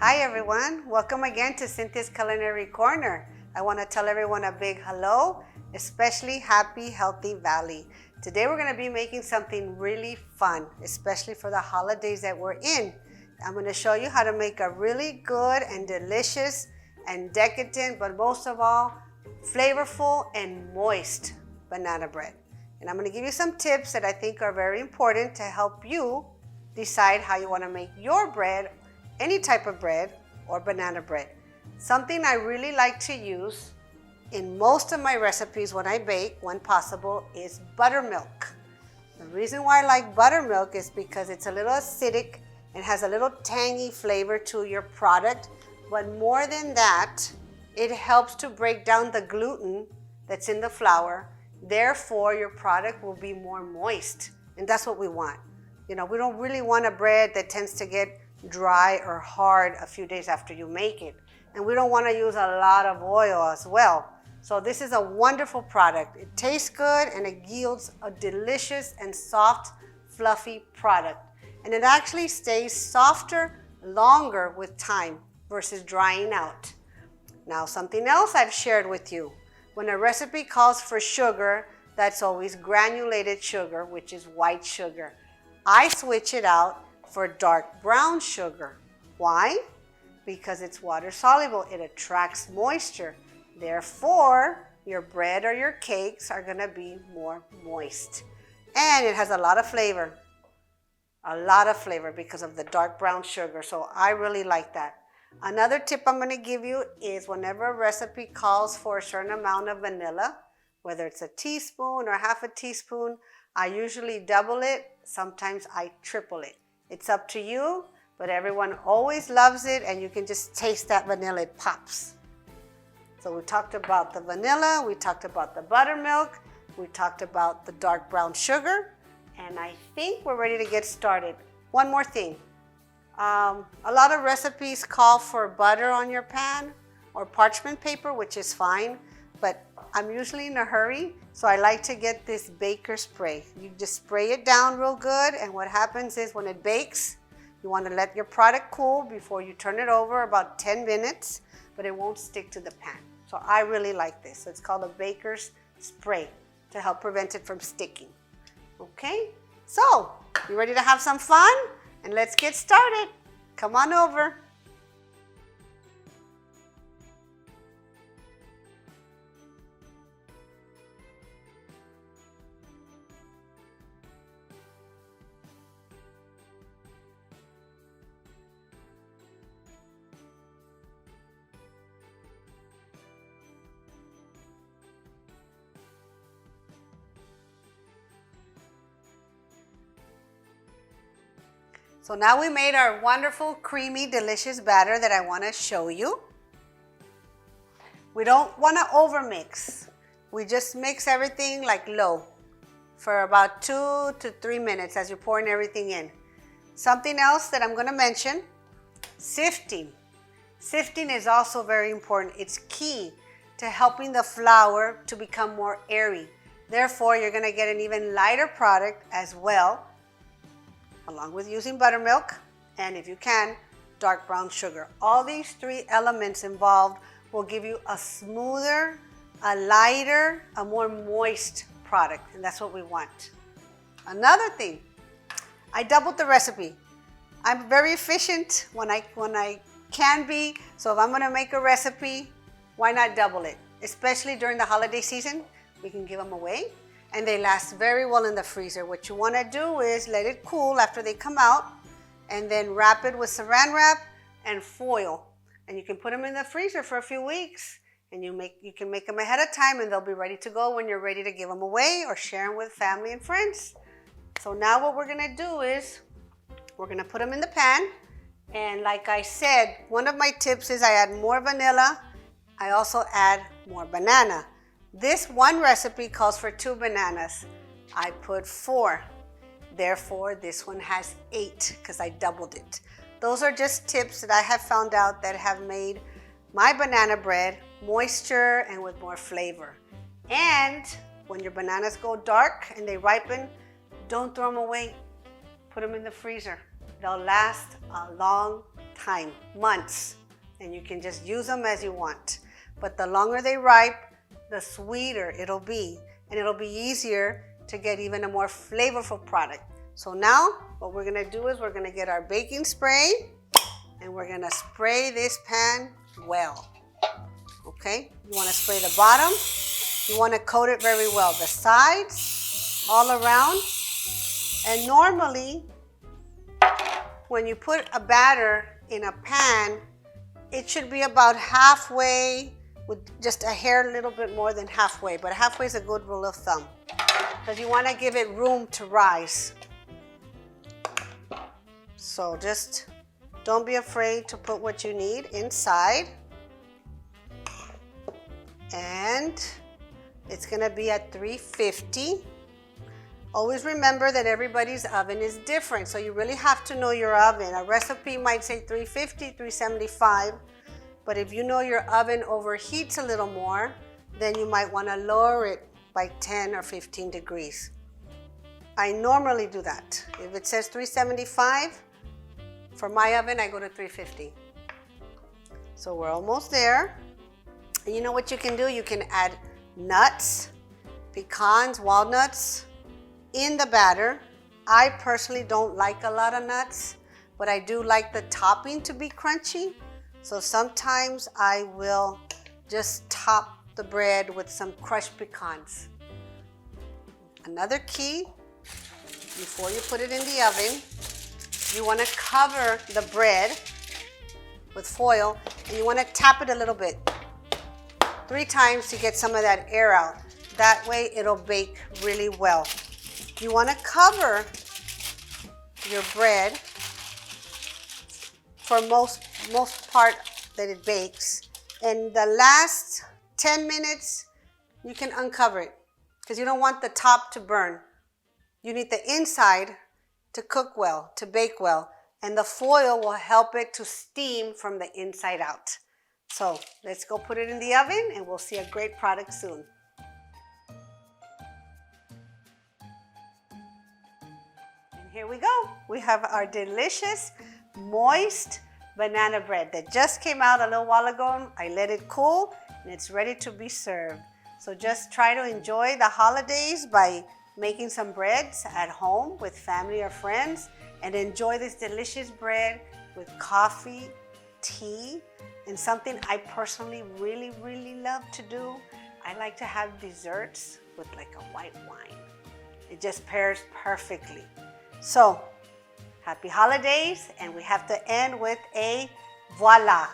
Hi everyone, welcome again to Cynthia's Culinary Corner. I want to tell everyone a big hello, especially happy, healthy Valley. Today we're going to be making something really fun, especially for the holidays that we're in. I'm going to show you how to make a really good and delicious and decadent, but most of all, flavorful and moist banana bread. And I'm going to give you some tips that I think are very important to help you decide how you want to make your bread, any type of bread or banana bread. Something I really like to use in most of my recipes when I bake, when possible, is buttermilk. The reason why I like buttermilk is because it's a little acidic and has a little tangy flavor to your product, but more than that, it helps to break down the gluten that's in the flour. Therefore, your product will be more moist, and that's what we want. You know, we don't really want a bread that tends to get dry or hard a few days after you make it. And we don't want to use a lot of oil as well. So this is a wonderful product. It tastes good and it yields a delicious and soft, fluffy product. And it actually stays softer longer with time versus drying out. Now, something else I've shared with you. When a recipe calls for sugar, that's always granulated sugar, which is white sugar. I switch it out for dark brown sugar. Why? Because it's water soluble. It attracts moisture. Therefore, your bread or your cakes are going to be more moist. And it has a lot of flavor. A lot of flavor because of the dark brown sugar. So I really like that. Another tip I'm going to give you is whenever a recipe calls for a certain amount of vanilla, whether it's a teaspoon or half a teaspoon, I usually double it. Sometimes I triple it. It's up to you, but everyone always loves it, and you can just taste that vanilla. It pops. So we talked about the vanilla, we talked about the buttermilk, we talked about the dark brown sugar, and I think we're ready to get started. One more thing. A lot of recipes call for butter on your pan or parchment paper, which is fine, but I'm usually in a hurry, so I like to get this baker spray. You just spray it down real good, and what happens is when it bakes, you want to let your product cool before you turn it over, about 10 minutes, but it won't stick to the pan. So I really like this. So it's called a baker's spray to help prevent it from sticking. Okay, so you ready to have some fun? And let's get started. Come on over. So now we made our wonderful, creamy, delicious batter that I want to show you. We don't want to overmix. We just mix everything like low for about 2 to 3 minutes as you're pouring everything in. Something else that I'm going to mention, sifting. Sifting is also very important. It's key to helping the flour to become more airy. Therefore, you're going to get an even lighter product as well, along with using buttermilk, and if you can, dark brown sugar. All these three elements involved will give you a smoother, a lighter, a more moist product, and that's what we want. Another thing, I doubled the recipe. I'm very efficient when I can be, so if I'm gonna make a recipe, why not double it? Especially during the holiday season, we can give them away. And they last very well in the freezer. What you want to do is let it cool after they come out, and then wrap it with saran wrap and foil. And you can put them in the freezer for a few weeks, and you can make them ahead of time, and they'll be ready to go when you're ready to give them away or share them with family and friends. So now what we're going to do is we're going to put them in the pan. And like I said, one of my tips is I add more vanilla. I also add more banana. This one recipe calls for 2 bananas. I put 4. Therefore, this one has 8 because I doubled it. Those are just tips that I have found out that have made my banana bread moisture and with more flavor. And when your bananas go dark and they ripen, don't throw them away. Put them in the freezer. they'll last a long time, months, and you can just use them as you want. But the longer they ripe, the sweeter it'll be, and it'll be easier to get even a more flavorful product. So now what we're gonna do is we're gonna get our baking spray and we're gonna spray this pan well. Okay, you wanna spray the bottom, you wanna coat it very well, the sides, all around. And normally, when you put a batter in a pan, it should be about halfway, with just a hair a little bit more than halfway, but halfway is a good rule of thumb because you want to give it room to rise. So just don't be afraid to put what you need inside. And it's going to be at 350. Always remember that everybody's oven is different, so you really have to know your oven. A recipe might say 350, 375. But if you know your oven overheats a little more, then you might want to lower it by 10 or 15 degrees. I normally do that. If it says 375, for my oven, I go to 350. So we're almost there. And you know what you can do? You can add nuts, pecans, walnuts in the batter. I personally don't like a lot of nuts, but I do like the topping to be crunchy. So sometimes I will just top the bread with some crushed pecans. Another key, before you put it in the oven, you want to cover the bread with foil and you want to tap it a little bit, 3 times to get some of that air out. That way it'll bake really well. You want to cover your bread for most part that it bakes. And the last 10 minutes, you can uncover it because you don't want the top to burn. You need the inside to cook well, to bake well, and the foil will help it to steam from the inside out. So let's go put it in the oven and we'll see a great product soon. And here we go. We have our delicious, moist banana bread that just came out a little while ago. I let it cool and it's ready to be served. So just try to enjoy the holidays by making some breads at home with family or friends, and enjoy this delicious bread with coffee, tea, and something I personally really love to do. I like to have desserts with like a white wine. It just pairs perfectly. So happy holidays, and we have to end with a voila.